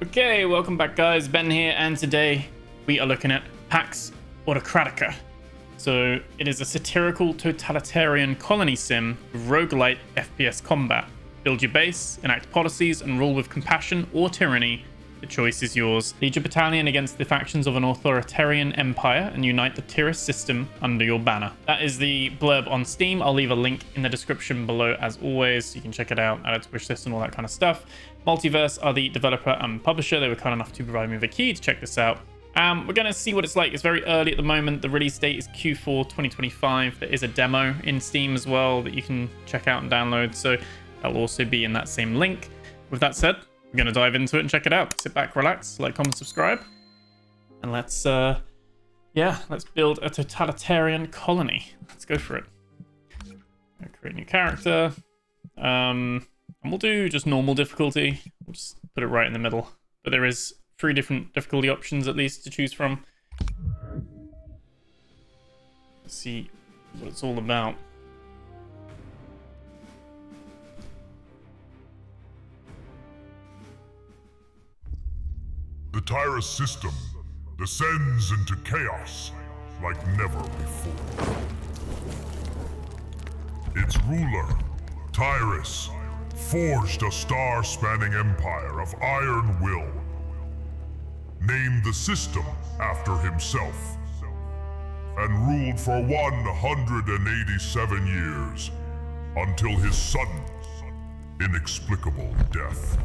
Okay, welcome back guys, Ben here, and today we are looking at Pax Autocratica. So it is a satirical totalitarian colony sim with roguelite FPS combat. Build your base, enact policies, and rule with compassion or tyranny. The choice is yours. Lead your battalion against the factions of an authoritarian empire and unite the Tyris System under your banner. That is the blurb on Steam. I'll leave a link in the description below as always, so you can check it out, add it to Wishlist and all that kind of stuff. Multiverse are the developer and publisher. They were kind enough to provide me with a key to check this out. We're going to see what it's like. It's very early at the moment. The release date is Q4 2025. There is a demo in Steam as well that you can check out and download, so that'll also be in that same link. With that said, we're going to dive into it and check it out. Sit back, relax, like, comment, subscribe, and let's build a totalitarian colony. Let's go for it. Create a new character. And we'll do just normal difficulty. We'll just put it right in the middle. But there is 3 different difficulty options at least to choose from. Let's see what it's all about. The Tyris System descends into chaos like never before. Its ruler, Tyris, forged a star-spanning empire of iron will, named the system after himself, and ruled for 187 years until his sudden, inexplicable death.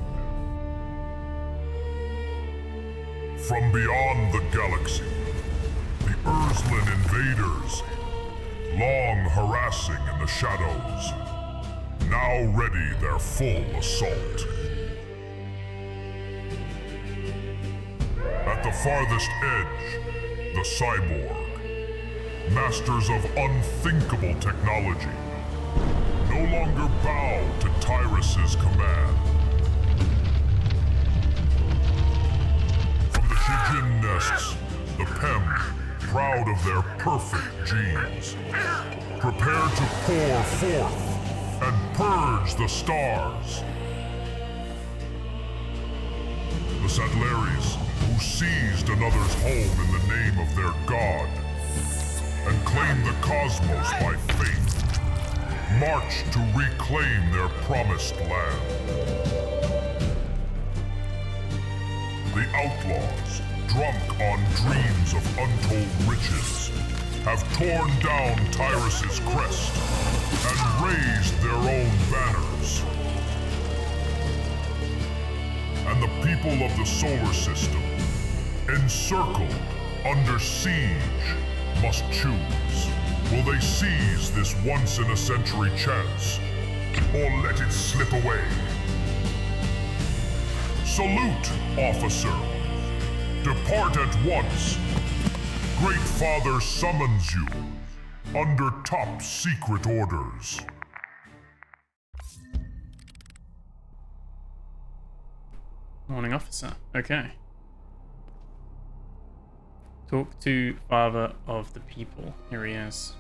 From beyond the galaxy, the Urslan invaders, long harassing in the shadows, now ready their full assault. At the farthest edge, the cyborg, masters of unthinkable technology, no longer bow to Tyris' command. Shijin nests, the Pem, proud of their perfect genes, prepare to pour forth and purge the stars. The Satlaries, who seized another's home in the name of their god, and claimed the cosmos by faith, marched to reclaim their promised land. The outlaws, drunk on dreams of untold riches, have torn down Tyris' crest and raised their own banners. And the people of the solar system, encircled, under siege, must choose. Will they seize this once-in-a-century chance, or let it slip away? Salute, officer. Depart at once. Great Father summons you under top secret orders. Morning, officer. Okay. Talk to Father of the People. Here he is.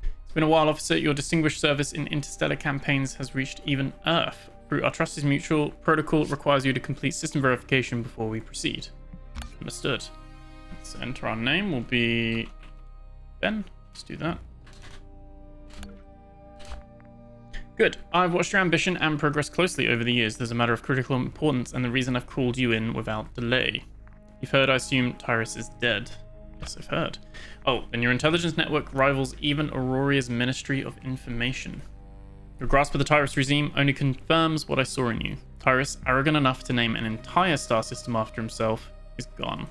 It's been a while, officer. Your distinguished service in interstellar campaigns has reached even Earth. Through our trust is mutual, protocol requires you to complete system verification before we proceed. Understood. Let's enter our name. Will be Ben. Let's do that. Good. I've watched your ambition and progress closely over the years. There's a matter of critical importance and the reason I've called you in without delay. You've heard, I assume, Tyris is dead. Yes, I've heard. Oh, and your intelligence network rivals even Auroria's Ministry of Information. Your grasp of the Tyris regime only confirms what I saw in you. Tyris, arrogant enough to name an entire star system after himself, is gone.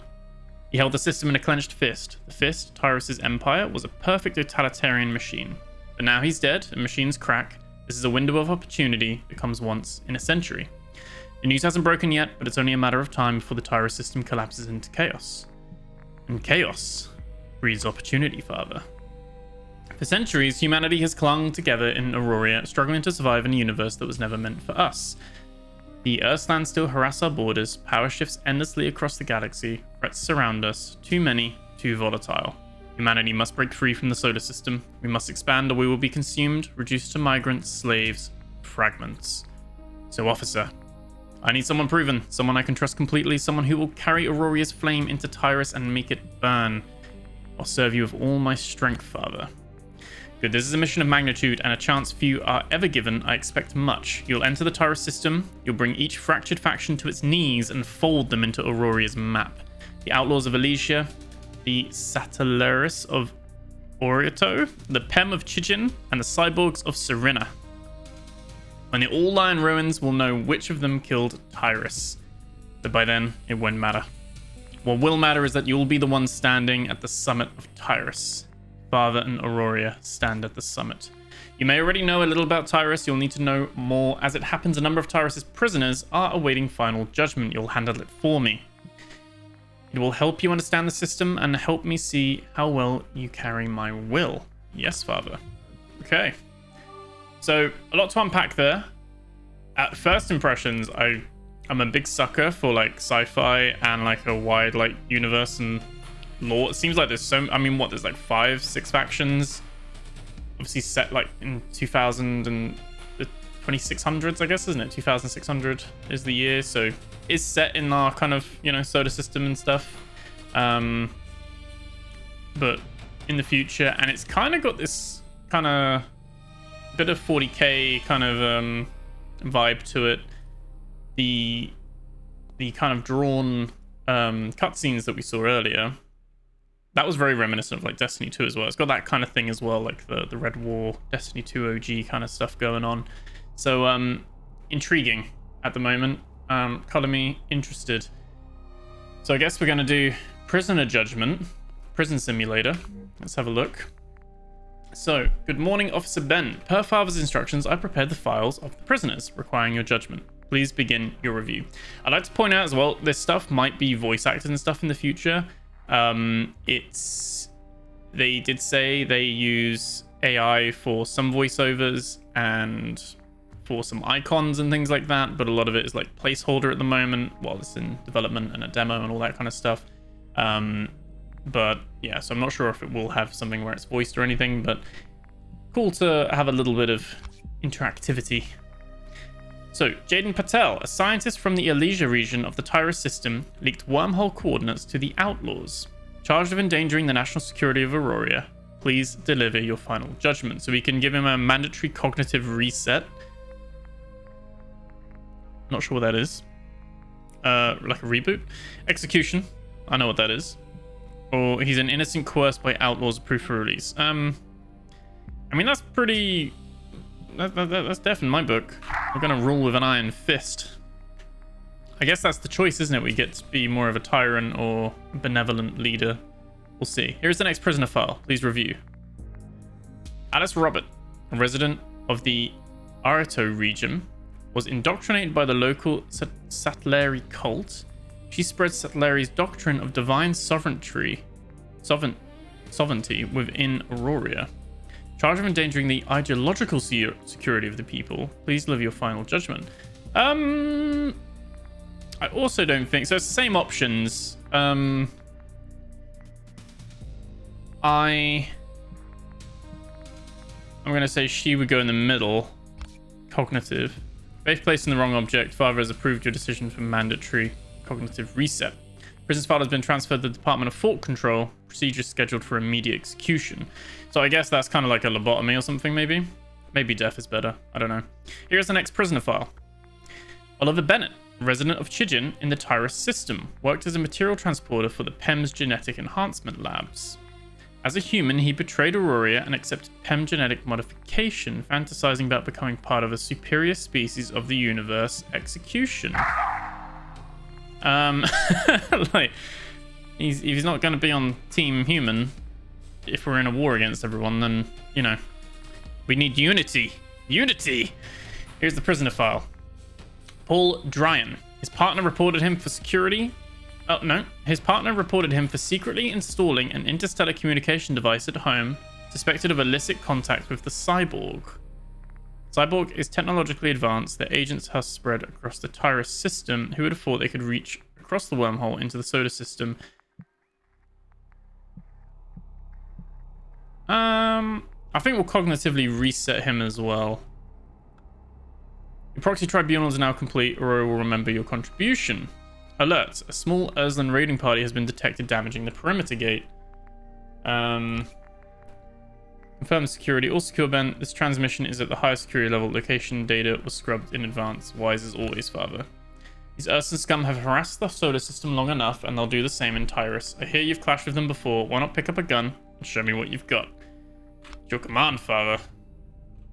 He held the system in a clenched fist. The fist, Tyris' empire, was a perfect totalitarian machine. But now he's dead and machines crack. This is a window of opportunity that comes once in a century. The news hasn't broken yet, but it's only a matter of time before the Tyris system collapses into chaos. And chaos breeds opportunity, Father. For centuries, humanity has clung together in Auroria, struggling to survive in a universe that was never meant for us. The Earthlands still harass our borders, power shifts endlessly across the galaxy, threats surround us, too many, too volatile. Humanity must break free from the solar system. We must expand or we will be consumed, reduced to migrants, slaves, fragments. So, officer, I need someone proven, someone I can trust completely, someone who will carry Auroria's flame into Tyris and make it burn. I'll serve you with all my strength, Father. Good, this is a mission of magnitude and a chance few are ever given. I expect much. You'll enter the Tyris system, you'll bring each fractured faction to its knees and fold them into Auroria's map. The Outlaws of Elysia, the Satirical of Orieto, the Pem of Chijin, and the Cyborgs of Serena. When they all lie in ruins, we'll know which of them killed Tyris. But by then, it won't matter. What will matter is that you'll be the one standing at the summit of Tyris. Father and Auroria stand at the summit. You may already know a little about Tyris. You'll need to know more. As it happens, a number of Tyris' prisoners are awaiting final judgment. You'll handle it for me. It will help you understand the system and help me see how well you carry my will. Yes, Father. Okay. So, a lot to unpack there. At first impressions, I'm a big sucker for like sci-fi and like a wide like universe and lore. It seems like there's there's like 5-6 factions. Obviously set like in 2000 and the 2600s, I guess, isn't it? 2600 is the year, so it's set in our kind of, solar system and stuff. But in the future, and it's kind of got this kind of bit of 40k kind of vibe to it. The kind of drawn cutscenes that we saw earlier, that was very reminiscent of like Destiny 2 as well. It's got that kind of thing as well, like the Red War, Destiny 2 OG kind of stuff going on. So intriguing at the moment. Color me interested. So I guess we're going to do Prisoner Judgment, Prison Simulator. Let's have a look. So, good morning, Officer Ben. Per Father's instructions, I prepared the files of the prisoners, requiring your judgment. Please begin your review. I'd like to point out as well, this stuff might be voice acted and stuff in the future. They did say they use AI for some voiceovers and for some icons and things like that, but a lot of it is like placeholder at the moment while it's in development and a demo and all that kind of stuff. But yeah, so I'm not sure if it will have something where it's voiced or anything, but cool to have a little bit of interactivity. So, Jaden Patel, a scientist from the Elysia region of the Tyris System, leaked wormhole coordinates to the Outlaws. Charged of endangering the national security of Auroria, please deliver your final judgment. So we can give him a mandatory cognitive reset. Not sure what that is. Like a reboot? Execution. I know what that is. Or he's an innocent coerced by Outlaws approved for release. I mean, that's pretty... That's deaf in my book. We're gonna rule with an iron fist. I guess that's the choice, isn't it? We get to be more of a tyrant or benevolent leader. We'll see. Here's the next prisoner file. Please review. Alice Robert, a resident of the Arito region, was indoctrinated by the local Satleri cult. She spread Satleri's doctrine of divine sovereignty within Auroria. Charge of endangering the ideological security of the people. Please deliver your final judgment. I also don't think so. It's the same options. I'm gonna say she would go in the middle. Cognitive. Faith placed in the wrong object. Father has approved your decision for mandatory cognitive reset. Prison's father has been transferred to the Department of Fault Control. Procedure scheduled for immediate execution. So I guess that's kind of like a lobotomy or something, maybe? Maybe death is better. I don't know. Here's the next prisoner file. Oliver Bennett, resident of Chijin in the Tyris System, worked as a material transporter for the PEM's genetic enhancement labs. As a human, he betrayed Auroria and accepted PEM genetic modification, fantasizing about becoming part of a superior species of the universe. Execution. Like, he's not going to be on Team Human if we're in a war against everyone, then, you know, we need unity. Unity! Here's the prisoner file. Paul Dryan. His partner reported him for security. Oh, no. His partner reported him for secretly installing an interstellar communication device at home, suspected of illicit contact with the Cyborg. Cyborg is technologically advanced. Their agents have spread across the Tyris system. Who would have thought they could reach across the wormhole into the solar system? I think we'll cognitively reset him as well. Your proxy tribunal is now complete, or I will remember your contribution. Alert. A small Urslan raiding party has been detected damaging the perimeter gate. Confirm security. All secure, Ben. This transmission is at the highest security level. Location data was scrubbed in advance. Wise as always, Father. These Urslan scum have harassed the solar system long enough, and they'll do the same in Tyris. I hear you've clashed with them before. Why not pick up a gun and show me what you've got? It's your command, Father.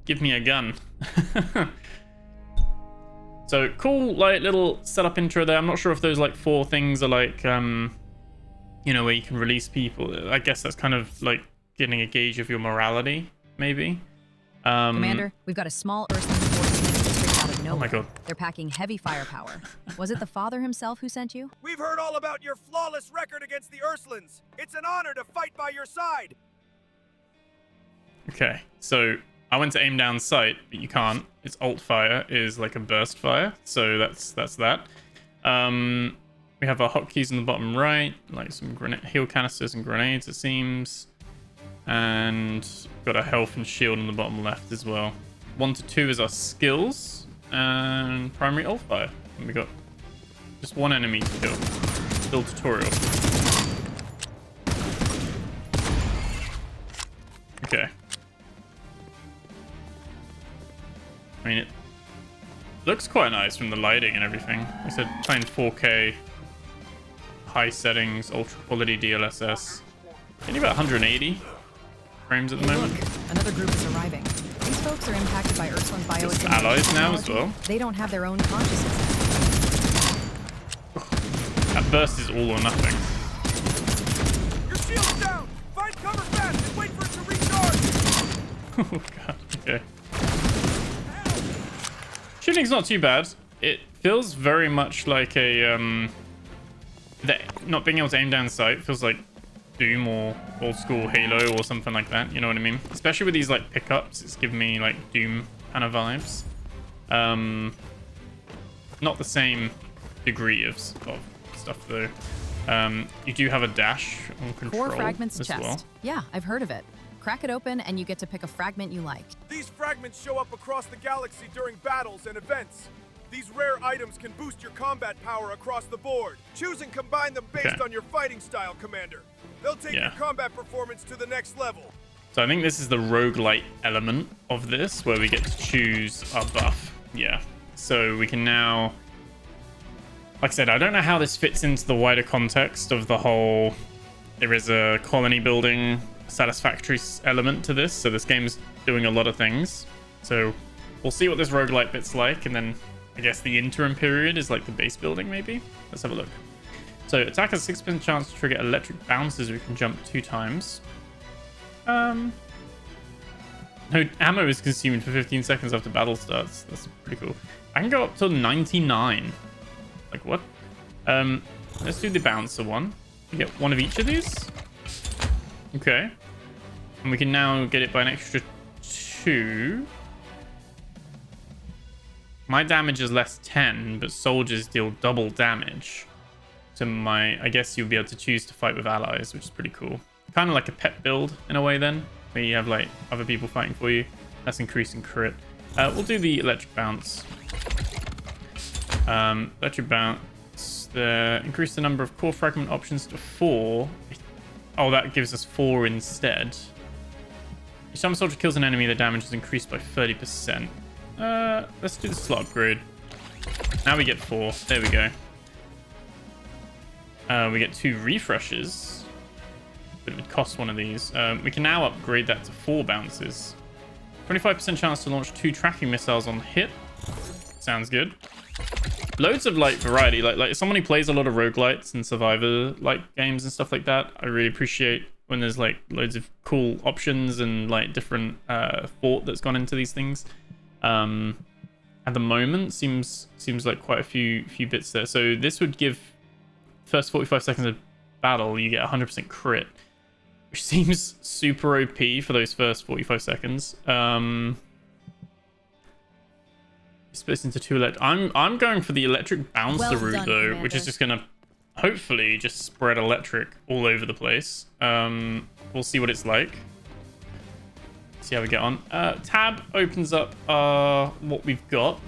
Give me a gun. So cool, like little setup intro there. I'm not sure if those like 4 things are like, you know, where you can release people. I guess that's kind of like getting a gauge of your morality, maybe. Commander, we've got a small Urslan force out of nowhere. Oh my god. They're packing heavy firepower. Was it the Father himself who sent you? We've heard all about your flawless record against the Urslans. It's an honor to fight by your side. Okay, so I went to aim down sight, but you can't. Its alt fire is like a burst fire, so that's that. We have our hotkeys in the bottom right, like some heal canisters and grenades, it seems. And got a health and shield in the bottom left as well. 1 to 2 is our skills and primary alt fire. And we got just 1 enemy to kill. Still tutorial. Okay. I mean, it looks quite nice from the lighting and everything. Like I said, playing 4K, high settings, ultra quality DLSS. Only about 180 frames at the moment. Look, another group is arriving. These folks are impacted by Urslan's bioaccumulation allies now as well. They don't have their own consciousness. That burst is all or nothing. Your shield's down. Find cover fast and wait for it to recharge. Oh god, okay. Shooting's not too bad. It feels very much like a not being able to aim down sight feels like Doom or old school Halo or something like that, you know what I mean? Especially with these like pickups, it's giving me like Doom kind of vibes. Not the same degree of stuff though. You do have a dash on control. Core fragments as chest. well. Yeah, I've heard of it. Crack it open and you get to pick a fragment you like. These fragments show up across the galaxy during battles and events. These rare items can boost your combat power across the board. Choose and combine them based on your fighting style, Commander. They'll take your combat performance to the next level. So I think this is the roguelite element of this, where we get to choose our buff. Yeah. So we can now... Like I said, I don't know how this fits into the wider context of the whole... There is a colony building satisfactory element to this. So this game's doing a lot of things. So we'll see what this roguelite bit's like. And then I guess the interim period is like the base building, maybe? Let's have a look. So attack has a 6% chance to trigger electric bounces. We can jump 2 times. No ammo is consumed for 15 seconds after battle starts. That's pretty cool. I can go up to 99. Like what? Let's do the bouncer one. We get 1 of each of these. Okay. And we can now get it by an extra 2. My damage is less 10, but soldiers deal double damage. So I guess you'll be able to choose to fight with allies, which is pretty cool. Kind of like a pet build in a way then, where you have like other people fighting for you. That's increasing crit. We'll do the electric bounce. Electric bounce. Increase the number of core fragment options to 4. Oh, that gives us 4 instead. Each time a soldier kills an enemy, the damage is increased by 30%. Let's do the slot upgrade. Now we get 4. There we go. We get 2 refreshes, but it would cost 1 of these. We can now upgrade that to 4 bounces. 25% chance to launch 2 tracking missiles on hit. Sounds good. Loads of like variety. Like someone who plays a lot of roguelites and survivor-like games and stuff like that, I really appreciate when there's like loads of cool options and like different thought that's gone into these things. At the moment, seems like quite a few bits there. So this would give first 45 seconds of battle, you get 100% crit, which seems super OP for those first 45 seconds. Split into 2 electric. I'm going for the electric bouncer route though, Commander. Which is just gonna hopefully just spread electric all over the place. We'll see what it's like. See how we get on. Tab opens up what we've got.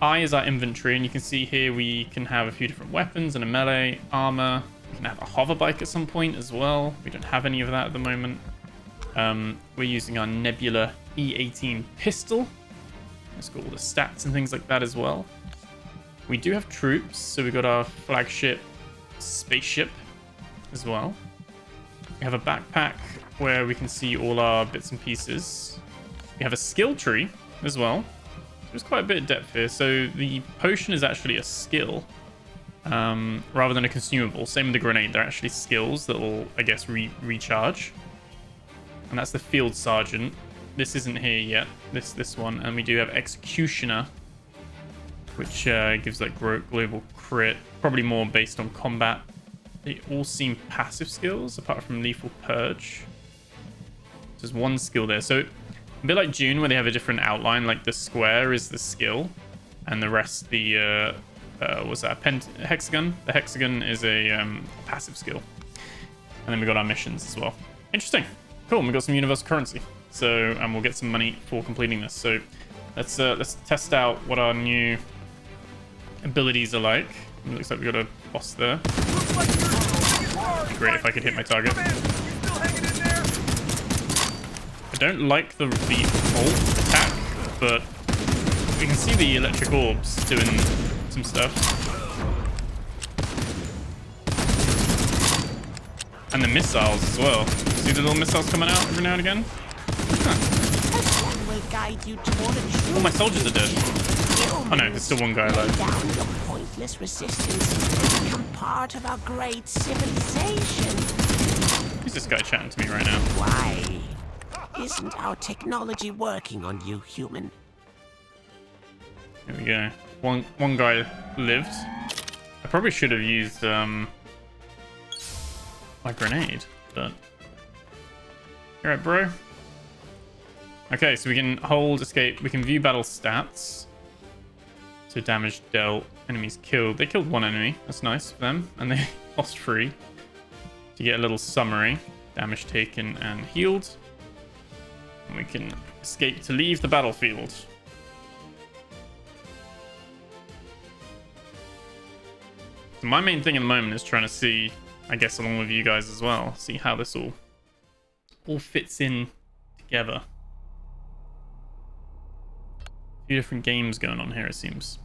I is our inventory, and you can see here we can have a few different weapons and a melee, armor. We can have a hover bike at some point as well. We don't have any of that at the moment. We're using our Nebula E18 pistol. Let's got all the stats and things like that as well. We do have troops, so we've got our flagship spaceship as well. We have a backpack where we can see all our bits and pieces. We have a skill tree as well. There's quite a bit of depth here. So the potion is actually a skill rather than a consumable. Same with the grenade. They're actually skills that will, I guess, recharge. And that's the field sergeant. This isn't here yet. This one. And we do have executioner, which gives like global crit. Probably more based on combat. They all seem passive skills apart from lethal purge. There's one skill there. So a bit like June, where they have a different outline, like the square is the skill, and the rest, the what's that? Hexagon. The hexagon is a passive skill, and then we got our missions as well. Interesting, cool. And we got some universal currency, so and we'll get some money for completing this. So let's test out what our new abilities are like. It looks like we got a boss there. Great if I could hit my target. I don't like the ult attack, but we can see the electric orbs doing some stuff. And the missiles as well. See the little missiles coming out every now and again? All my soldiers are dead. Oh no, there's still one guy alive. Down your pointless resistance, become part of our great civilization. Who's this guy chatting to me right now? Why? Isn't our technology working on you, human? There we go. One guy lived. I probably should have used my grenade, but you alright, bro? Okay, so we can hold escape. We can view battle stats. So damage dealt, enemies killed. They killed one enemy. That's nice for them, and they lost 3. To get a little summary: damage taken and healed. And we can escape to leave the battlefield. So my main thing at the moment is trying to see, I guess along with you guys as well, see how this all fits in together. A few different games going on here, it seems.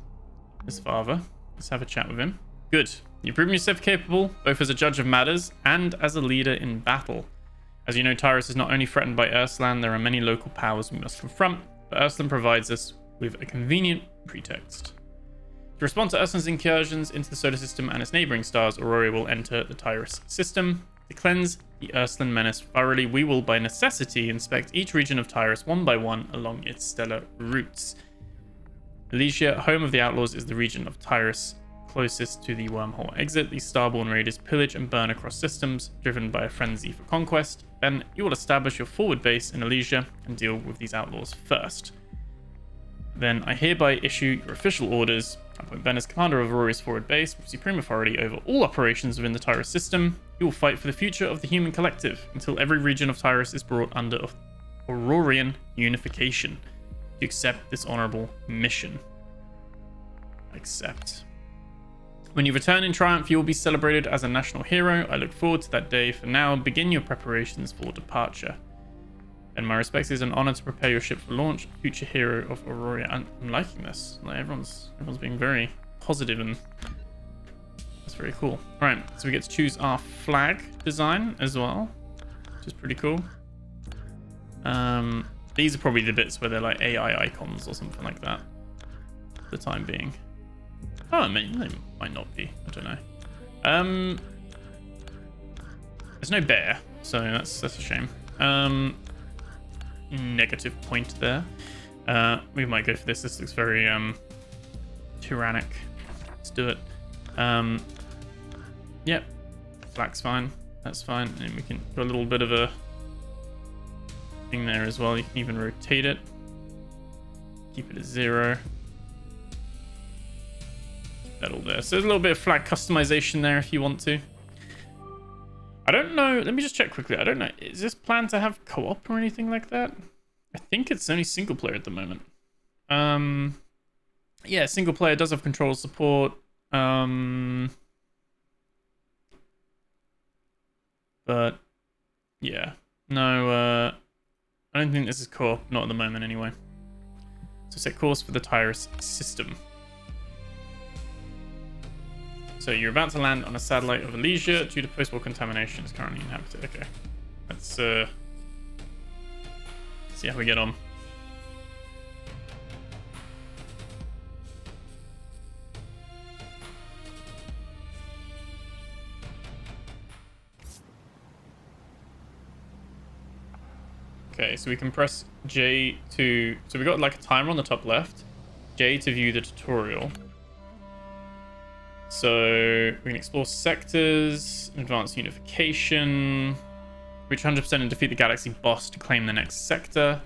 His father. Let's have a chat with him. Good. You've proven yourself capable, both as a judge of matters and as a leader in battle. As you know, Tyris is not only threatened by Urslan, there are many local powers we must confront, but Urslan provides us with a convenient pretext. To respond to Urslan's incursions into the solar system and its neighboring stars, Aurora will enter the Tyris System. To cleanse the Urslan menace thoroughly, we will by necessity inspect each region of Tyris one by one along its stellar routes. Elysia, home of the Outlaws, is the region of Tyris closest to the wormhole exit. These starborn raiders pillage and burn across systems, driven by a frenzy for conquest. Then you will establish your forward base in Elysia and deal with these outlaws first. Then I hereby issue your official orders. I appoint Ben as commander of Aurora's forward base, with supreme authority over all operations within the Tyris system. You will fight for the future of the human collective until every region of Tyris is brought under Aurorian unification. To accept this honorable mission. Accept. When you return in triumph, you will be celebrated as a national hero. I look forward to that day. For now, begin your preparations for departure. And my respects, is an honor to prepare your ship for launch. Future hero of Aurora. I'm liking this. Like everyone's being very positive, and that's very cool. All right, so we get to choose our flag design as well, which is pretty cool. These are probably the bits where they're like AI icons or something like that for the time being. Oh, I mean, they might not be. I don't know. There's no bear, so that's a shame. Negative point there. We might go for this. This looks very tyrannic. Let's do it. Yep. Flag's fine. That's fine. And we can do a little bit of a thing there as well. You can even rotate it. Keep it at 0. That all there. So there's a little bit of flag customization there if you want to. I don't know. Let me just check quickly. I don't know. Is this planned to have co-op or anything like that? I think it's only single player at the moment. Yeah, single player does have control support. But yeah, no, I don't think this is co-op, not at the moment anyway. So set course for the Tyris System. So you're about to land on a satellite of Elysia due to post-war contamination. It's currently inhabited. Okay, let's see how we get on. Okay, so we can press J to... So we got like a timer on the top left. J to view the tutorial. So we can explore sectors, advance unification, reach 100% and defeat the galaxy boss to claim the next sector.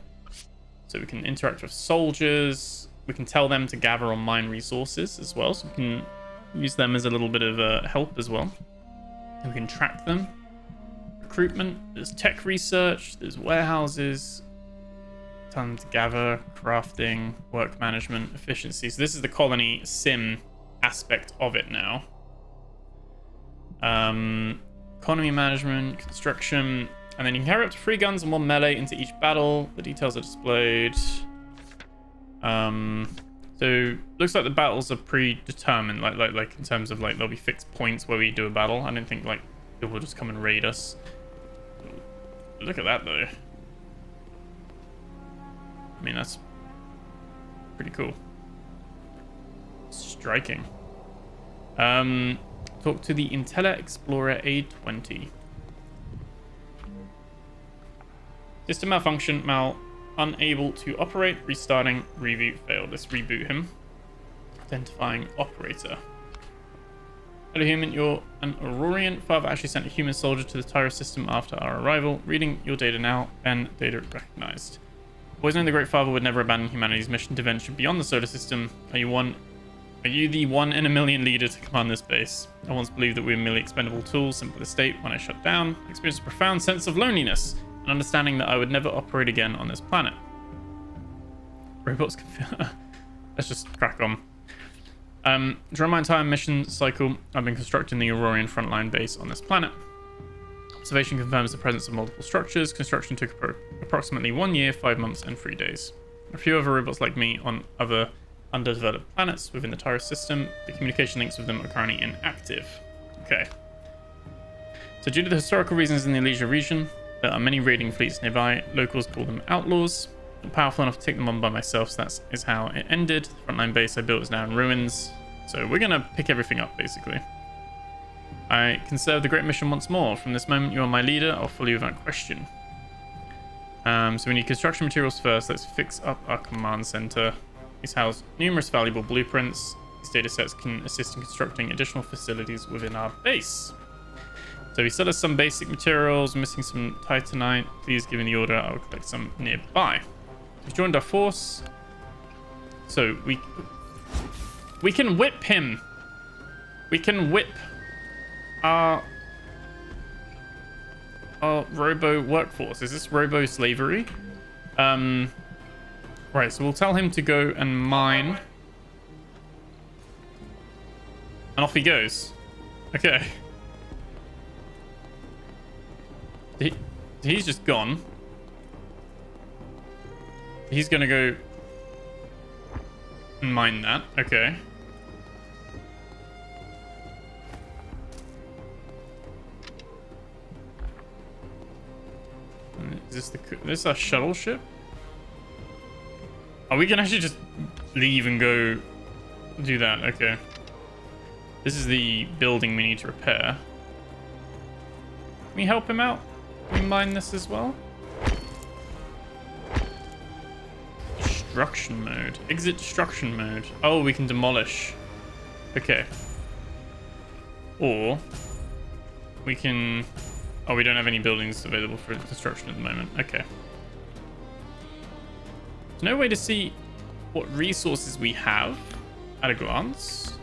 So we can interact with soldiers. We can tell them to gather or mine resources as well. So we can use them as a little bit of help as well. And we can track them. Recruitment, there's tech research, there's warehouses, time to gather, crafting, work management, efficiency. So this is the colony sim aspect of it now. Economy management, construction, and then you can carry up to 3 guns and 1 melee into each battle. The details are displayed. So looks like the battles are predetermined, like in terms of like there'll be fixed points where we do a battle. I don't think like people will just come and raid us. Look at that though. I mean, that's pretty cool. Striking. Talk to the Intella Explorer A20. System malfunction, unable to operate, restarting, reboot failed. Let's reboot him. Identifying operator. Hello human, you're an Aurorian. Father actually sent a human soldier to the Tyris System after our arrival. Reading your data now, and data recognized. Always known the Great Father would never abandon humanity's mission to venture beyond the solar system. Are you the 1 in a million leader to command this base? I once believed that we were merely expendable tools sent by the state. When I shut down, I experienced a profound sense of loneliness, and understanding that I would never operate again on this planet. Robots can... Let's just crack on. During my entire mission cycle, I've been constructing the Aurorian frontline base on this planet. Observation confirms the presence of multiple structures. Construction took approximately 1 year, 5 months, and 3 days. A few other robots like me on other underdeveloped planets within the Tyris system. The communication links with them are currently inactive. Okay. So due to the historical reasons in the Elysia region, there are many raiding fleets nearby. Locals call them outlaws. I'm powerful enough to take them on by myself, so that is how it ended. The frontline base I built is now in ruins. So we're going to pick everything up, basically. I can serve the great mission once more. From this moment, you are my leader. I'll follow you without question. So we need construction materials first. Let's fix up our command center. These house numerous valuable blueprints. These data sets can assist in constructing additional facilities within our base. So we still have some basic materials, missing some titanite. Please give me the order. I'll collect some nearby. We've joined our force. So we can whip him. We can whip our robo workforce. Is this robo slavery? Right, so we'll tell him to go and mine. And off he goes. Okay. He's just gone. He's gonna go and mine that. Okay. Is this our shuttle ship? Oh, we can actually just leave and go do that. Okay. This is the building we need to repair. Can we help him out? Can we mine this as well? Destruction mode. Exit destruction mode. Oh, we can demolish. Okay. Or we can... Oh, we don't have any buildings available for construction at the moment. Okay. There's no way to see what resources we have at a glance.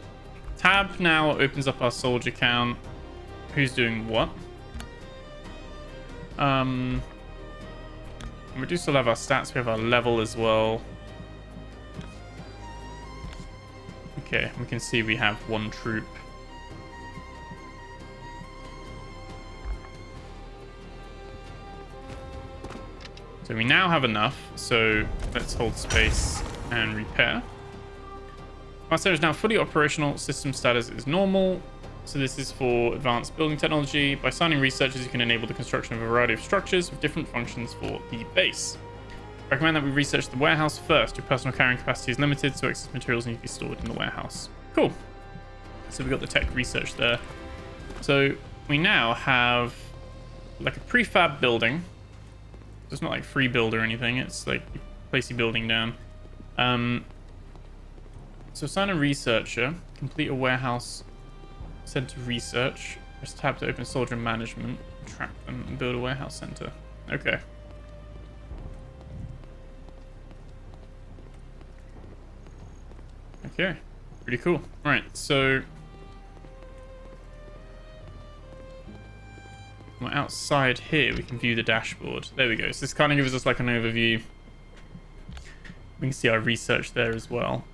Tab now opens up our soldier count. Who's doing what? We do still have our stats. We have our level as well. Okay, we can see we have 1 troop. So we now have enough, so let's hold space and repair. Master is now fully operational. System status is normal. So this is for advanced building technology. By signing researchers, you can enable the construction of a variety of structures with different functions for the base. Recommend that we research the warehouse first. Your personal carrying capacity is limited, so excess materials need to be stored in the warehouse. Cool. So we got the tech research there. So we now have like a prefab building. It's not like free build or anything. It's like you place your building down. So assign a researcher. Complete a warehouse center research. Press tab to open soldier management. Track them and build a warehouse center. Okay. Okay. Pretty cool. All right. So we're outside here. We can view the dashboard. There we go. So this kind of gives us like an overview. We can see our research there as well.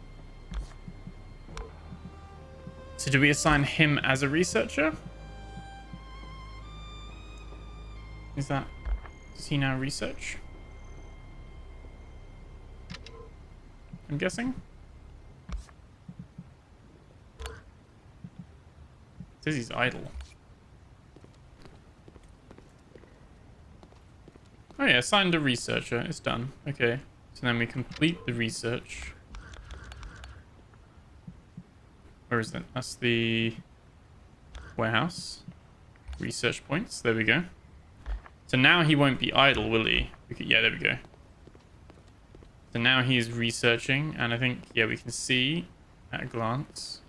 So do we assign him as a researcher? Does he now research? I'm guessing. It says he's idle. Oh yeah, assigned a researcher. It's done. Okay. So then we complete the research. Where is it? That's the warehouse. Research points. There we go. So now he won't be idle, will he? Yeah, there we go. So now he is researching, and I think, yeah, we can see at a glance.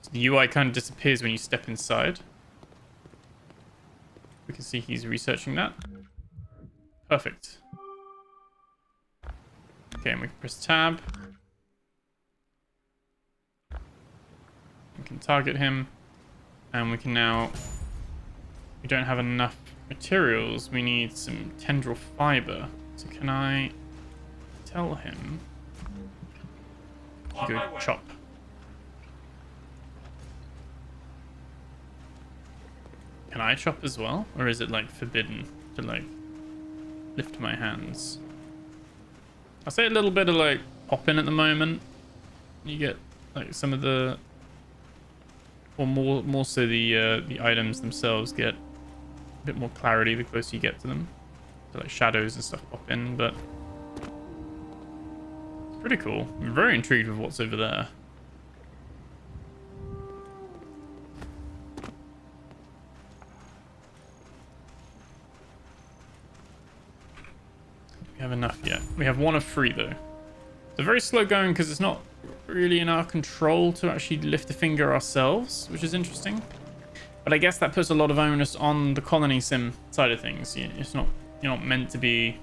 So the UI kind of disappears when you step inside. We can see he's researching that. Perfect. Okay, and we can press tab. We can target him, and we can now... We don't have enough materials. We need some tendril fiber. So can I tell him to go chop? Can I chop as well? Or is it like forbidden to like lift my hands? I'll say a little bit of like popping at the moment. You get like some of the, or more so the items themselves get a bit more clarity the closer you get to them. So like shadows and stuff pop in, but it's pretty cool. I'm very intrigued with what's over there. We have enough yet. We have 1 of 3 though. It's very slow going because it's not really in our control to actually lift a finger ourselves, which is interesting. But I guess that puts a lot of onus on the colony sim side of things. It's not, you're not meant to be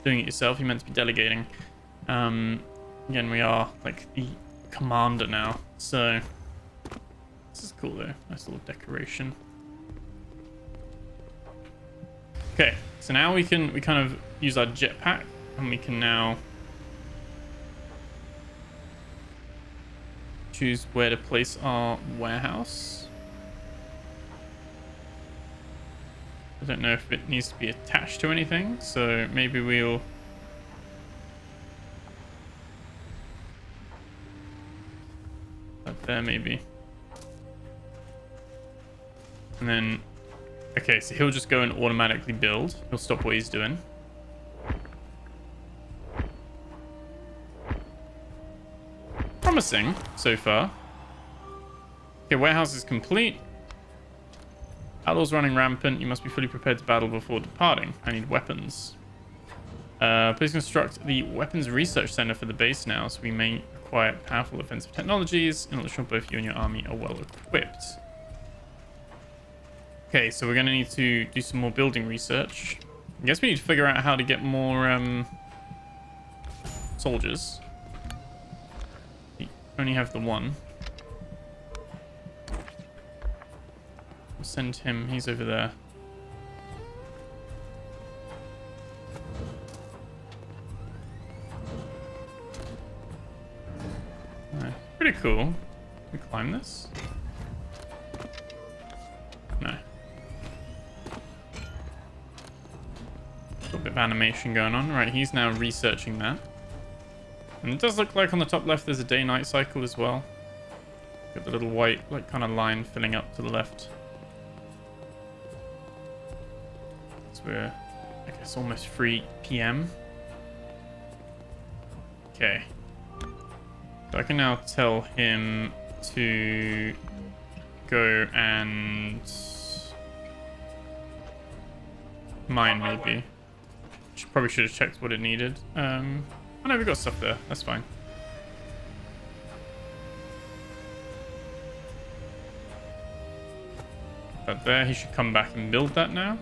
doing it yourself. You're meant to be delegating. Again, we are like the commander now, so this is cool though. Nice little decoration. Okay, so now we kind of use our jetpack, and we can now choose where to place our warehouse. I don't know if it needs to be attached to anything, so maybe we'll up there maybe. And then okay, so he'll just go and automatically build. He'll stop what he's doing. Promising so far. Okay, warehouse is complete. Battle's running rampant. You must be fully prepared to battle before departing. I need weapons. Please construct the weapons research center for the base now, so we may acquire powerful offensive technologies in order to ensure both you and your army are well equipped. Okay, so we're going to need to do some more building research. I guess we need to figure out how to get more soldiers. We only have the 1. We'll send him. He's over there. Pretty cool. Can we climb this? No. Got a bit of animation going on. Right, he's now researching that. And it does look like on the top left there's a day-night cycle as well. Got the little white, like, kind of line filling up to the left. So we're, I guess, almost 3 p.m. Okay. So I can now tell him to go and mine, maybe. Probably should have checked what it needed. Oh no, we got stuff there. That's fine. But there, he should come back and build that now.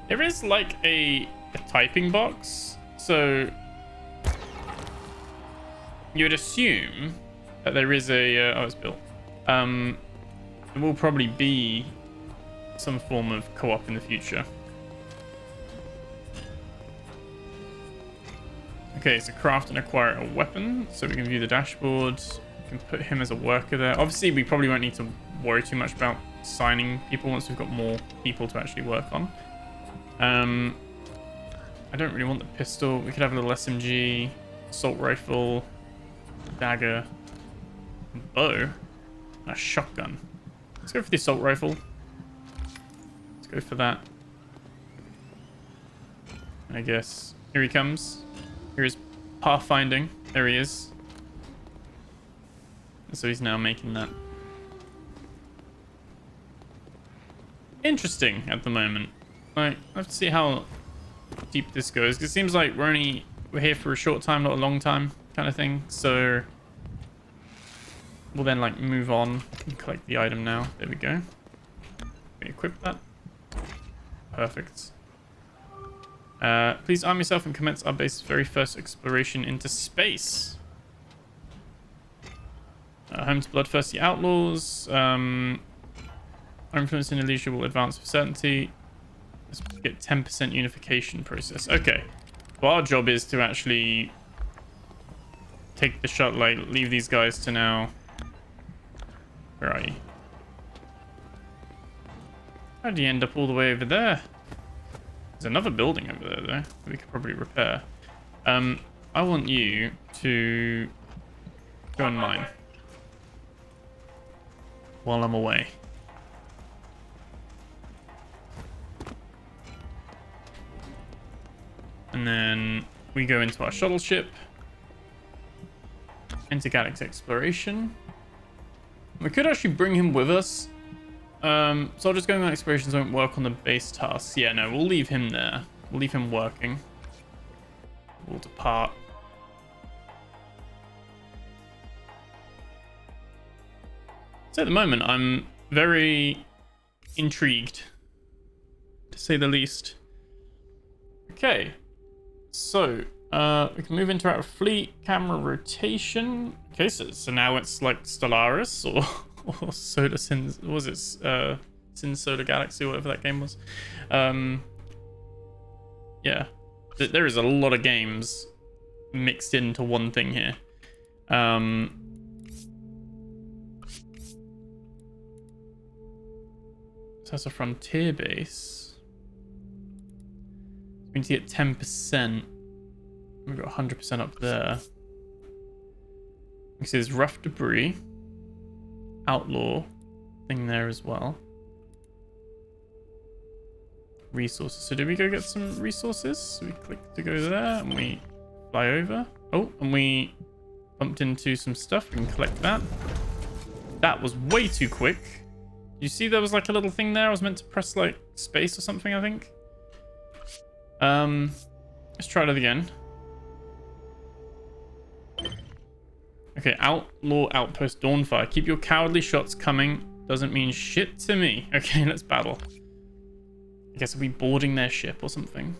There is like a typing box, so you would assume that there is a oh, it's built. There will probably be some form of co-op in the future. Okay, so craft and acquire a weapon, so we can view the dashboard. We can put him as a worker there. Obviously, we probably won't need to worry too much about signing people once we've got more people to actually work on. I don't really want the pistol. We could have a little SMG, assault rifle, dagger, bow, and a shotgun. Let's go for the assault rifle. Let's go for that. I guess. Here he comes. Here is pathfinding. There he is. And so he's now making that. Interesting at the moment. Like, I have to see how deep this goes. 'Cause it seems like we're here for a short time, not a long time, kind of thing. So we'll then like move on and collect the item now. There we go. We equip that. Perfect. Please arm yourself and commence our base's very first exploration into space. Home to bloodthirsty outlaws. Our influence in Elysia will advance with certainty. Let's get 10% unification process. Okay. Well, our job is to actually take the shot, like, leave these guys to now. Where are you? How did you end up all the way over there? There's another building over there, though. We could probably repair. I want you to go and mine while I'm away. And then we go into our shuttle ship. Intergalactic exploration. We could actually bring him with us. So just going on explorations won't work on the base tasks. Yeah, no, we'll leave him there. We'll leave him working. We'll depart. So at the moment, I'm very intrigued, to say the least. Okay, so we can move into our fleet camera rotation. Okay, so now it's like Stellaris or Solar Sin. Was it Sin Solar Galaxy, whatever that game was? Yeah, there is a lot of games mixed into one thing here. So that's a frontier base. We need to get 10%. We've got 100% up there. You see there's rough debris. Outlaw thing there as well. Resources. So did we go get some resources? So we click to go there and we fly over. Oh, and we bumped into some stuff. We can collect that. That was way too quick. You see there was like a little thing there? I was meant to press like space or something, I think. Let's try that again. Okay, Outlaw Outpost Dawnfire. Keep your cowardly shots coming. Doesn't mean shit to me. Okay, let's battle. I guess are we boarding their ship or something?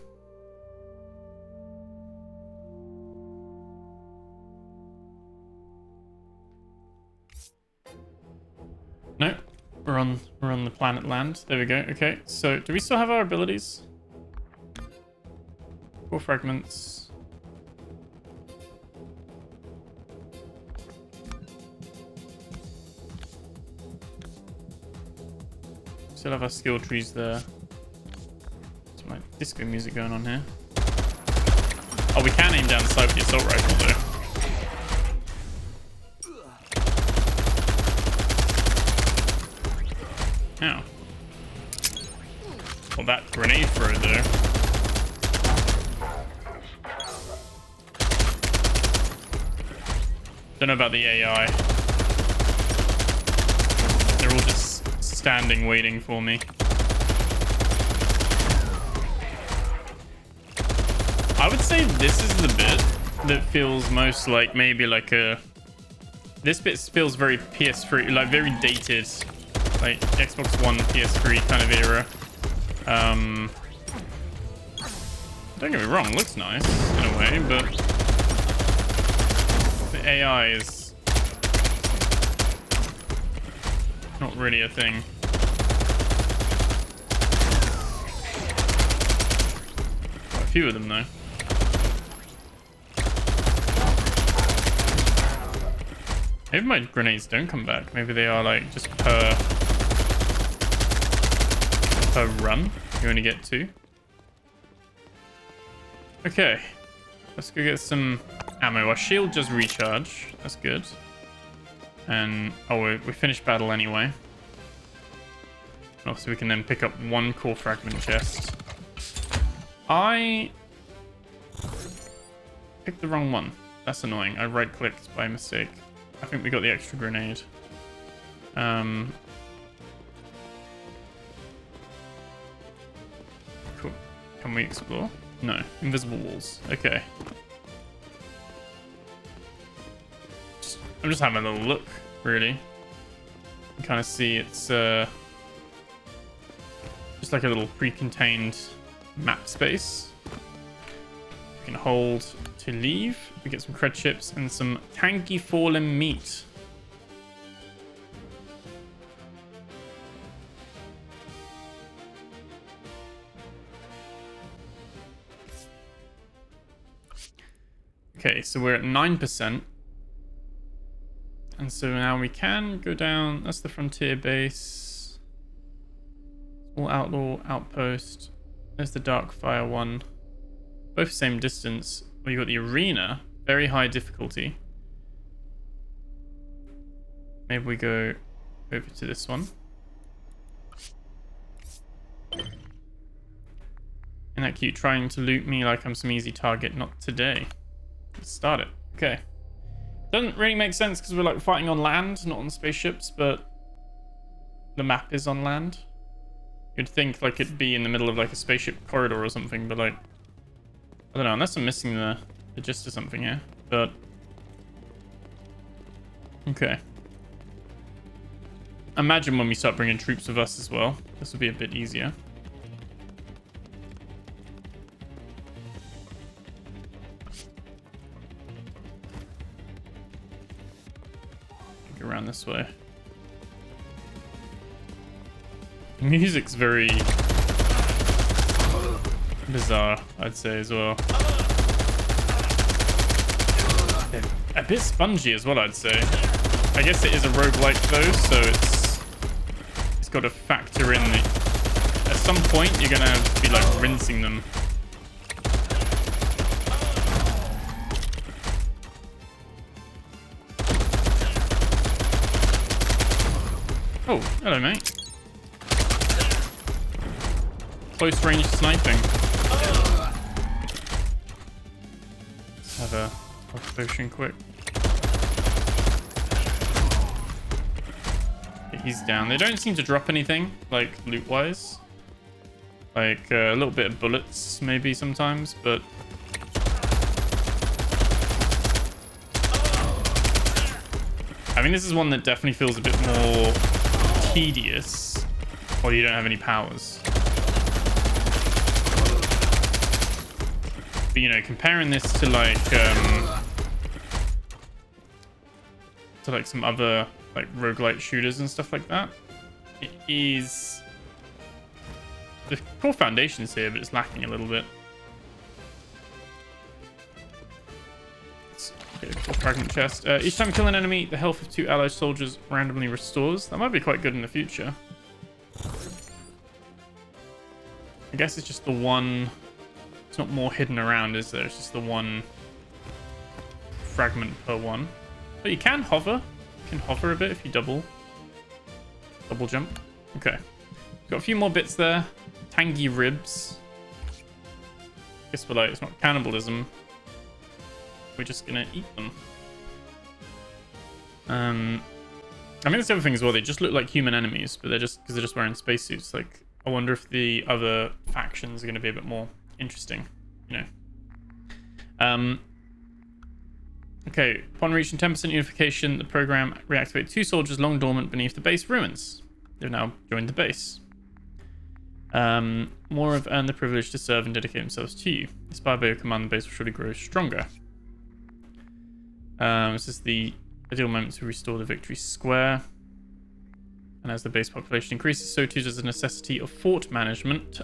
No, we're on the planet land. There we go. Okay, so do we still have our abilities? 4 fragments. Still have our skill trees there. Some like disco music going on here. Oh, we can aim down the side with the assault rifle though. Ow. Well, that grenade throw there. Don't know about the AI. They're all just standing waiting for me. I would say this is the bit that feels most like maybe like a... This bit feels very PS3, like very dated. Like Xbox One, PS3 kind of era. Don't get me wrong, looks nice in a way, but the AI is not really a thing. Quite a few of them though. Maybe my grenades don't come back. Maybe they are like just per run. You only get 2. Okay. Let's go get some ammo. Our shield just recharge. That's good. And oh, we finished battle anyway. Oh, so we can then pick up 1 core fragment chest. I picked the wrong one. That's annoying. I right-clicked by mistake. I think we got the extra grenade. Cool. Can we explore? No. Invisible walls. Okay. I'm just having a little look, really. You kind of see it's just like a little pre-contained map space. We can hold to leave. We get some cred chips and some tanky fallen meat. Okay, so we're at 9%. And so now we can go down. That's the frontier base. Small outlaw outpost. There's the dark fire one. Both same distance. Well, you got the arena. Very high difficulty. Maybe we go over to this one. Isn't that cute? Trying to loot me like I'm some easy target. Not today. Let's start it. Okay. Doesn't really make sense because we're like fighting on land, not on spaceships, but the map is on land. You'd think like it'd be in the middle of like a spaceship corridor or something, but like, I don't know, unless I'm missing the gist of something here, but okay. Imagine when we start bringing troops with us as well. This will be a bit easier. Go around this way. The music's very bizarre, I'd say, as well. A bit spongy as well, I'd say. I guess it is a roguelike though, so it's got to factor in the... At some point, you're gonna be like rinsing them. Oh, hello, mate. Close range sniping. Let's have a potion quick. Okay, he's down. They don't seem to drop anything, like loot wise. Like a little bit of bullets, maybe sometimes, but I mean, this is one that definitely feels a bit more tedious while you don't have any powers. But you know, comparing this to like some other like roguelite shooters and stuff like that, it is the core foundation's here, but it's lacking a little bit. Okay, core fragment chest. Each time you kill an enemy, the health of 2 allied soldiers randomly restores. That might be quite good in the future. I guess it's just the one. It's not more hidden around, is there? It's just the one fragment per one. But you can hover. You can hover a bit if you double jump. Okay. Got a few more bits there. Tangy ribs. Guess we're like, it's not cannibalism. We're just gonna eat them. I mean, that's the other thing as well. They just look like human enemies, but they're just because they're just wearing spacesuits. Like, I wonder if the other factions are going to be a bit more interesting, you know. Okay, upon reaching 10% unification, the program reactivates 2 soldiers long dormant beneath the base ruins. They've now joined the base. More have earned the privilege to serve and dedicate themselves to you. Inspired by your command, the base will surely grow stronger. This is the ideal moment to restore the victory square. And as the base population increases, so too does the necessity of fort management.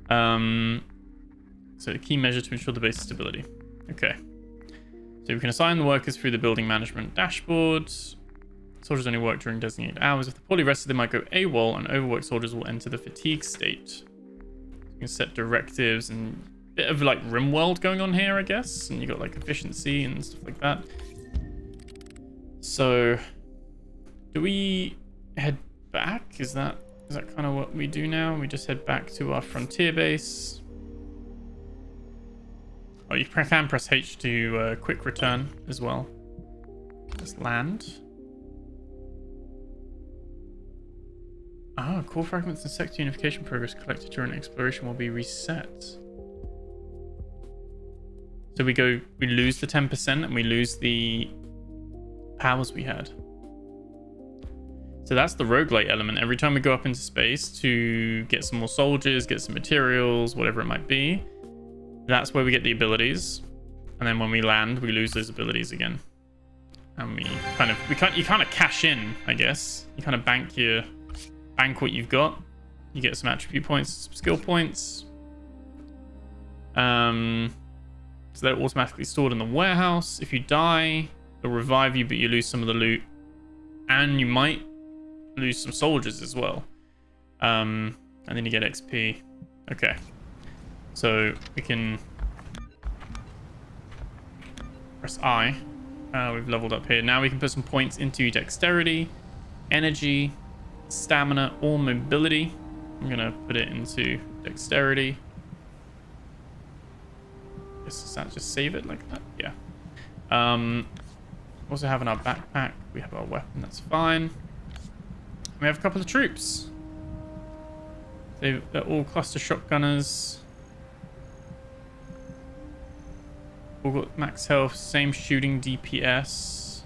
So a key measure to ensure the base stability. Okay. So we can assign the workers through the building management dashboard. Soldiers only work during designated hours. If they're poorly rested, they might go AWOL, and overworked soldiers will enter the fatigue state. You can set directives and a bit of like RimWorld going on here, I guess. And you got like efficiency and stuff like that. So, do we head back? Is that kind of what we do now? We just head back to our frontier base. Oh, you can press H to quick return as well. Just land. Ah, core fragments and sector unification progress collected during exploration will be reset. So we lose the 10% and we lose the powers we had. So that's the roguelite element. Every time we go up into space to get some more soldiers, get some materials, whatever it might be, that's where we get the abilities. And then when we land, we lose those abilities again. And you kind of cash in, I guess. You kind of bank what you've got. You get some attribute points, some skill points. So they're automatically stored in the warehouse. If you die, they'll revive you, but you lose some of the loot. And you might lose some soldiers as well. And then you get XP. Okay. So we can press I. We've leveled up here. Now we can put some points into dexterity, energy, stamina, or mobility. I'm going to put it into dexterity. Does that just save it like that? Yeah. Also have in our backpack, we have our weapon, that's fine. We have a couple of troops. They're all cluster shotgunners. All got max health, same shooting DPS,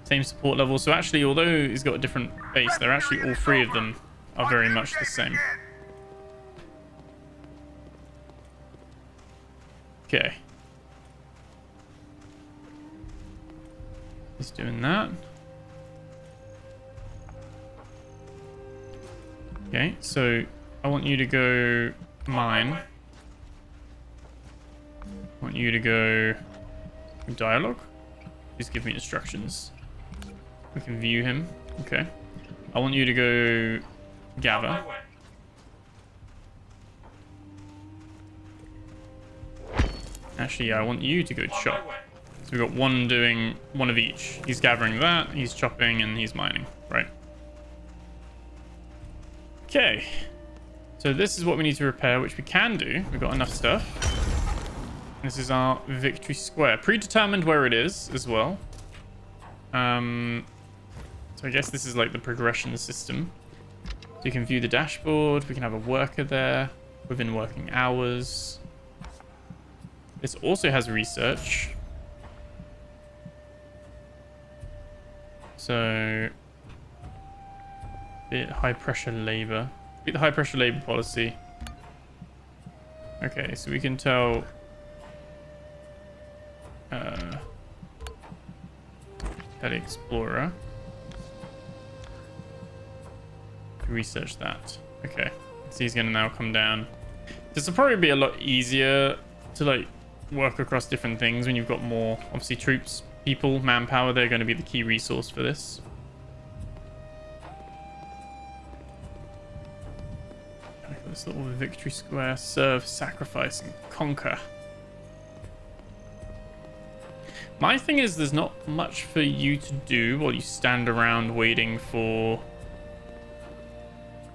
same support level. So actually, although he's got a different base, they're actually all 3 of them are very much the same. Okay. He's doing that. Okay, so I want you to go mine. I want you to go dialogue. Please give me instructions. We can view him. Okay. I want you to go gather. Actually, yeah, I want you to go chop. So we've got one doing one of each. He's gathering that, he's chopping, and he's mining. Right. Okay. So this is what we need to repair, which we can do. We've got enough stuff. This is our victory square. Predetermined where it is as well. So I guess this is like the progression system. So you can view the dashboard. We can have a worker there within working hours. This also has research. So, bit high pressure labor. Beat the high pressure labor policy. Okay, so we can tell. Tele Explorer. Research that. Okay, so he's gonna now come down. This will probably be a lot easier to like work across different things when you've got more, obviously, troops, people, manpower. They're going to be the key resource for this. This little victory square. Serve, sacrifice, and conquer. My thing is there's not much for you to do while you stand around waiting for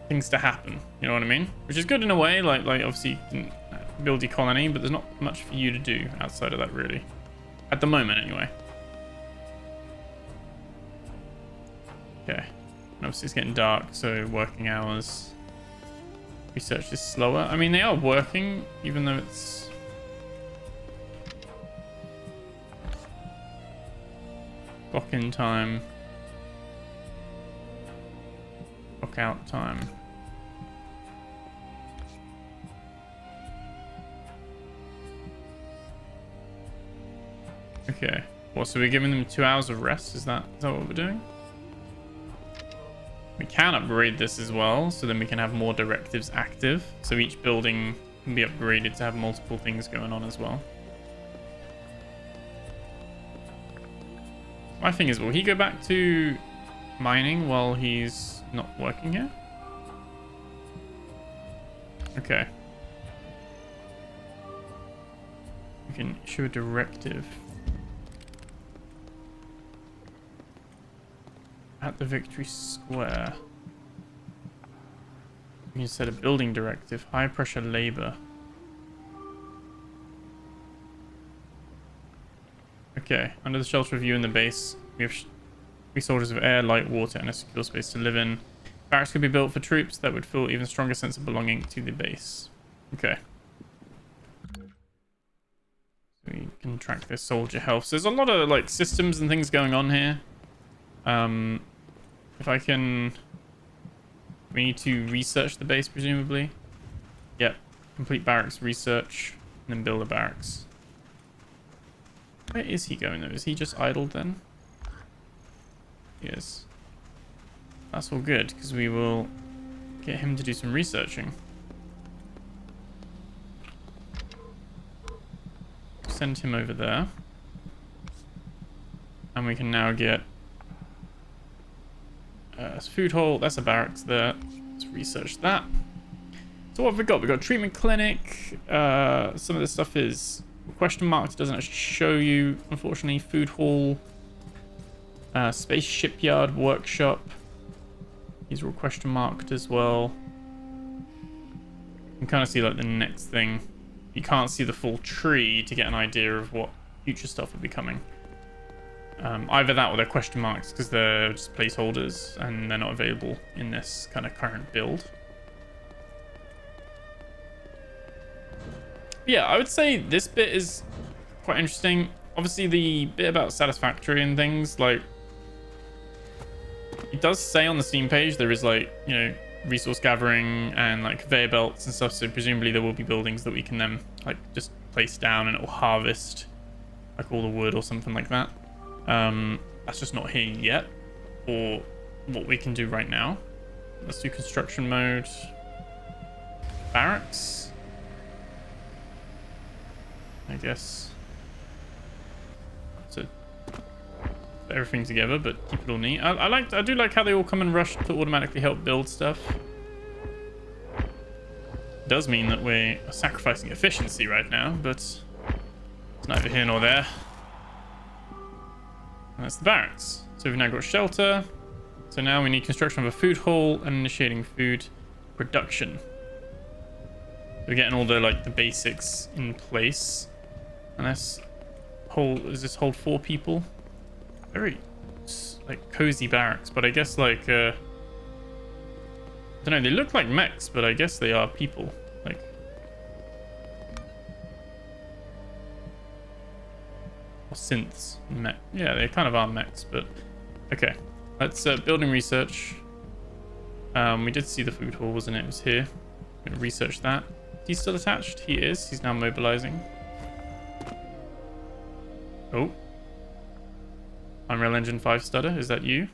things to happen. You know what I mean? Which is good in a way. Like obviously you can build your colony, but there's not much for you to do outside of that, really. At the moment, anyway. Okay. And obviously it's getting dark, so working hours. Research is slower. I mean, they are working, even though it's... Clock in time. Clock out time. Okay. Well, so we're giving them 2 hours of rest? Is that what we're doing? We can upgrade this as well, so then we can have more directives active. So each building can be upgraded to have multiple things going on as well. My thing is, will he go back to mining while he's not working here? Okay. We can issue a directive. At the victory square. We can set a building directive. High pressure labor. Okay. Under the shelter of you in the base, we have 3 soldiers of air, light, water, and a secure space to live in. Barracks could be built for troops that would feel even stronger sense of belonging to the base. Okay. We can track their soldier health. So there's a lot of like systems and things going on here. If I can... We need to research the base, presumably. Yep. Complete barracks research, and then build a barracks. Where is he going, though? Is he just idled, then? He is. That's all good, because we will get him to do some researching. Send him over there. And we can now get... food hall, that's a barracks there. Let's research that. So what have we got? We've got treatment clinic. Some of this stuff is question marked. It doesn't actually show you, unfortunately. Food hall. Space shipyard workshop. These are all question marked as well. You can kind of see like the next thing. You can't see the full tree to get an idea of what future stuff will be coming. Either that or they're question marks because they're just placeholders and they're not available in this kind of current build. Yeah, I would say this bit is quite interesting. Obviously, the bit about satisfactory and things, like, it does say on the Steam page there is, like, you know, resource gathering and, like, conveyor belts and stuff, so presumably there will be buildings that we can then, like, just place down and it will harvest, like, all the wood or something like that. That's just not here yet, or what we can do right now. Let's do construction mode. Barracks, I guess. So put everything together, but keep it all neat. I do like how they all come and rush to automatically help build stuff. It does mean that we're sacrificing efficiency right now, but it's neither here nor there. And that's the barracks. So we've now got shelter. So now we need construction of a food hall and initiating food production. We're getting all the like the basics in place. And this does this hold 4 people? Very like cozy barracks, but I guess like I don't know, they look like mechs, but I guess they are people. Like or synths. Mech. Yeah, they kind of are mechs, but okay. Let's building research. We did see the food hall, wasn't it? It was here. I'm gonna research that. He's still attached? He is. He's now mobilizing. Oh. Unreal Engine 5 stutter. Is that you?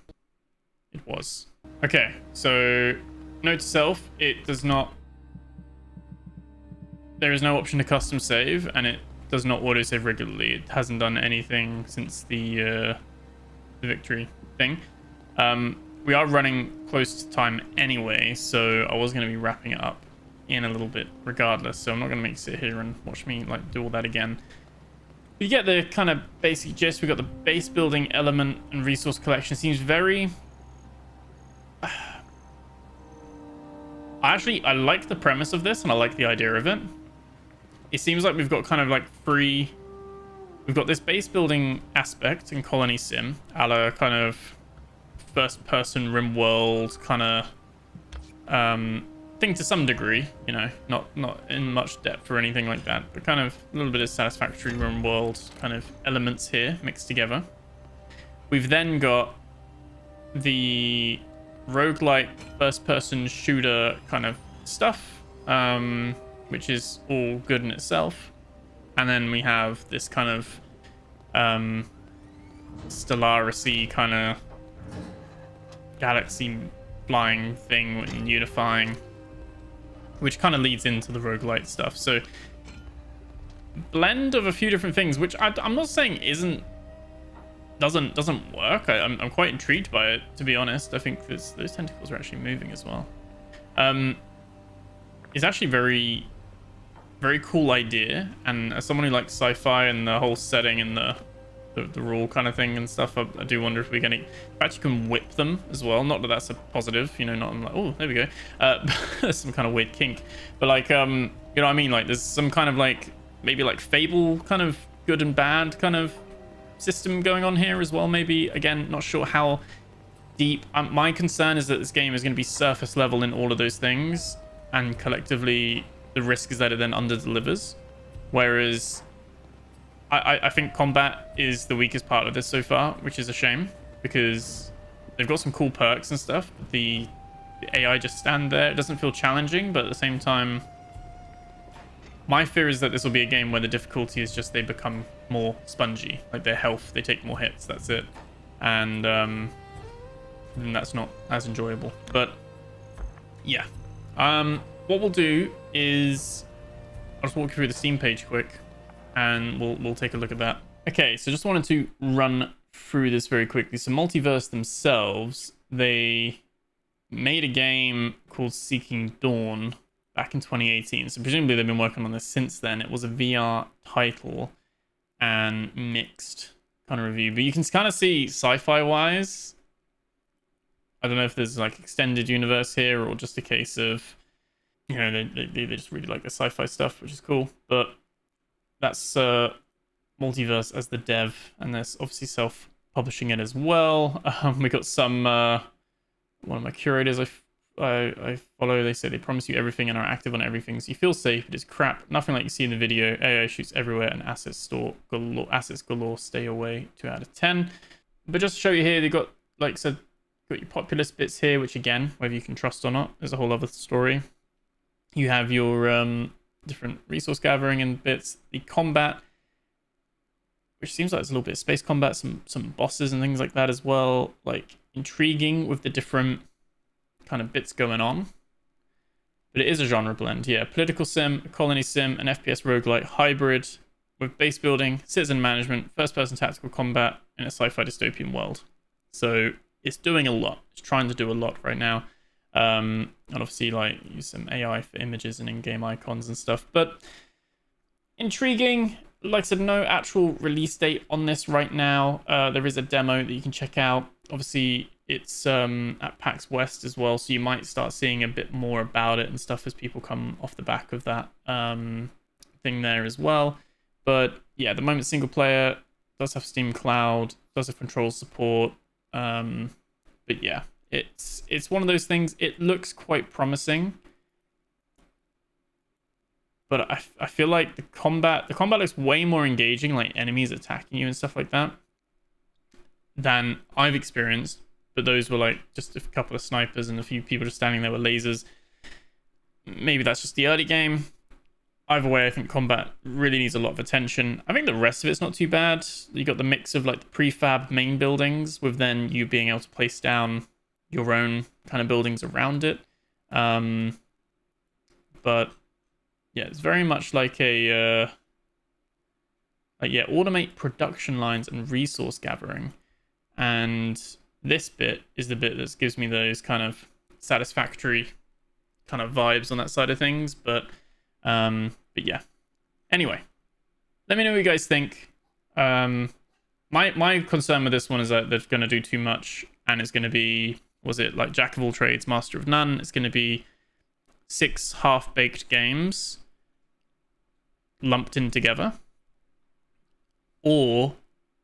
It was. Okay, so note to self, it does not... There is no option to custom save, and it does not autosave regularly. It hasn't done anything since the victory thing. We are running close to time anyway, so I was going to be wrapping it up in a little bit regardless, so I'm not going to make you sit here and watch me like do all that again. You get the kind of basic gist. We've got the base building element and resource collection. Seems very... I like the premise of this, and I like the idea of it. It seems like we've got kind of like three... We've got this base building aspect in Colony Sim, a la kind of first-person rim world kind of thing to some degree, you know, not in much depth or anything like that, but kind of a little bit of satisfactory rim world kind of elements here mixed together. We've then got the roguelike first-person shooter kind of stuff, which is all good in itself. And then we have this kind of Stellaris-y kind of galaxy flying thing and unifying, which kind of leads into the roguelite stuff. So blend of a few different things, which I'm not saying doesn't work. I'm quite intrigued by it, to be honest. I think those tentacles are actually moving as well. It's actually very, very cool idea, and as someone who likes sci-fi and the whole setting and the rule kind of thing and stuff, I do wonder if we're getting... In fact, you can whip them as well. Not that that's a positive, you know, not I'm like, oh, there we go. There's some kind of weird kink. But like, you know what I mean? Like, there's some kind of like, maybe like Fable kind of good and bad kind of system going on here as well, maybe. Again, not sure how deep. My concern is that this game is going to be surface level in all of those things, and collectively the risk is that it then under-delivers. Whereas I think combat is the weakest part of this so far, which is a shame, because they've got some cool perks and stuff. But the AI just stand there. It doesn't feel challenging, but at the same time, my fear is that this will be a game where the difficulty is just they become more spongy. Like their health, they take more hits, that's it. And then that's not as enjoyable. But yeah. What we'll do is I'll just walk you through the Steam page quick, and we'll take a look at that. Okay, so just wanted to run through this very quickly. So Multiverse themselves, they made a game called Seeking Dawn back in 2018. So presumably they've been working on this since then. It was a VR title and mixed kind of review. But you can kind of see sci-fi wise, I don't know if there's like extended universe here or just a case of, you know, they just really like the sci-fi stuff, which is cool. But that's Multiverse as the dev, and there's obviously self-publishing it as well. We got some one of my curators I follow. They say they promise you everything and are active on everything, so you feel safe. It is crap. Nothing like you see in the video. AI shoots everywhere and assets galore. Stay away. 2 out of 10. But just to show you here, they got, like I said, got your populist bits here, which again, whether you can trust or not, is a whole other story. You have your different resource gathering and bits. The combat, which seems like it's a little bit of space combat, some bosses and things like that as well. Like intriguing with the different kind of bits going on. But it is a genre blend. Yeah, political sim, a colony sim, an FPS roguelite hybrid with base building, citizen management, first-person tactical combat in a sci-fi dystopian world. So it's doing a lot. It's trying to do a lot right now. And obviously like use some AI for images and in-game icons and stuff, but intriguing. Like I said, no actual release date on this right now. There is a demo that you can check out. Obviously it's at PAX West as well, so you might start seeing a bit more about it and stuff as people come off the back of that thing there as well. But yeah, at the moment single player, does have Steam Cloud, does have control support, but yeah, it's one of those things. It looks quite promising, but I feel like the combat looks way more engaging, like enemies attacking you and stuff like that, than I've experienced. But those were like just a couple of snipers and a few people just standing there with lasers. Maybe that's just the early game. Either way, I think combat really needs a lot of attention. I think the rest of it's not too bad. You got the mix of like the prefab main buildings with then you being able to place down your own kind of buildings around it. But yeah, it's very much like a automate production lines and resource gathering. And this bit is the bit that gives me those kind of satisfactory kind of vibes on that side of things. But yeah. Anyway, let me know what you guys think. My concern with this one is that they're going to do too much, and it's going to be, was it like Jack of all trades, master of none? It's going to be 6 half-baked games lumped in together, or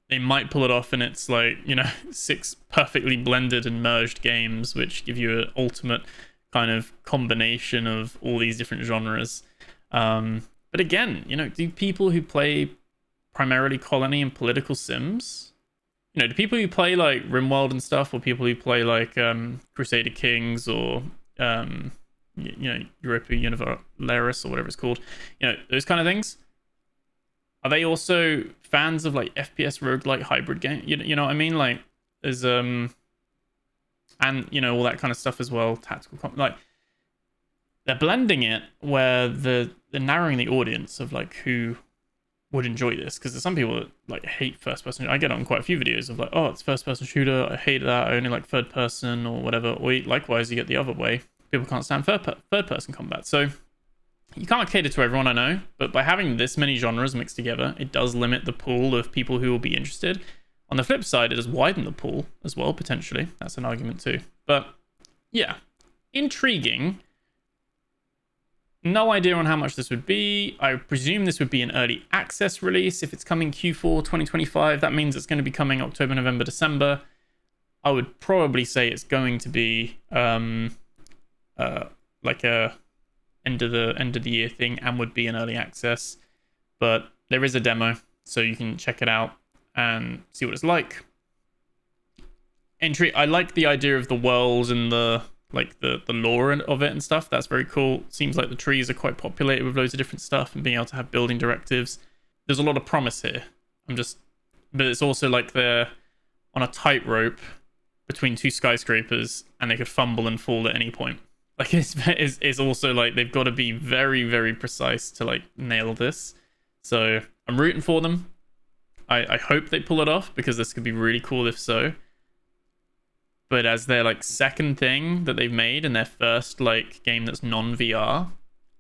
they might pull it off and it's like, you know, 6 perfectly blended and merged games which give you an ultimate kind of combination of all these different genres. But again, you know, do people who play primarily colony and political sims, you know, do people who play like RimWorld and stuff, or people who play like Crusader Kings, or you know, Europa Universalis, or whatever it's called, you know, those kind of things, are they also fans of like FPS roguelike hybrid game? You know what I mean? Like there's and you know, all that kind of stuff as well, tactical like they're blending it where they're narrowing the audience of like who would enjoy this, because there's some people that like hate first person. I get on quite a few videos of like, oh, it's first person shooter, I hate that, I only like third person or whatever. Or likewise, you get the other way, people can't stand third person combat. So you can't cater to everyone, I know, but by having this many genres mixed together, it does limit the pool of people who will be interested. On the flip side, it does widen the pool as well, potentially. That's an argument too. But yeah, intriguing. No idea on how much this would be. I presume this would be an early access release. If it's coming Q4 2025, that means it's going to be coming October, November, December. I would probably say it's going to be like a end of the year thing, and would be an early access. But there is a demo, so you can check it out and see what it's like. I like the idea of the world and the lore of it and stuff. That's very cool. Seems like the trees are quite populated with loads of different stuff, and being able to have building directives. There's a lot of promise here. But it's also like they're on a tightrope between 2 skyscrapers, and they could fumble and fall at any point. Like it's also like they've got to be very, very precise to like nail this. So I'm rooting for them. I hope they pull it off, because this could be really cool if so. But as their like second thing that they've made, and their first like game that's non-VR,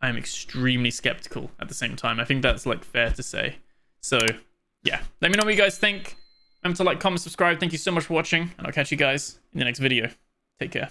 I'm extremely skeptical at the same time. I think that's like fair to say. So yeah, let me know what you guys think. Remember to like, comment, subscribe. Thank you so much for watching, and I'll catch you guys in the next video. Take care.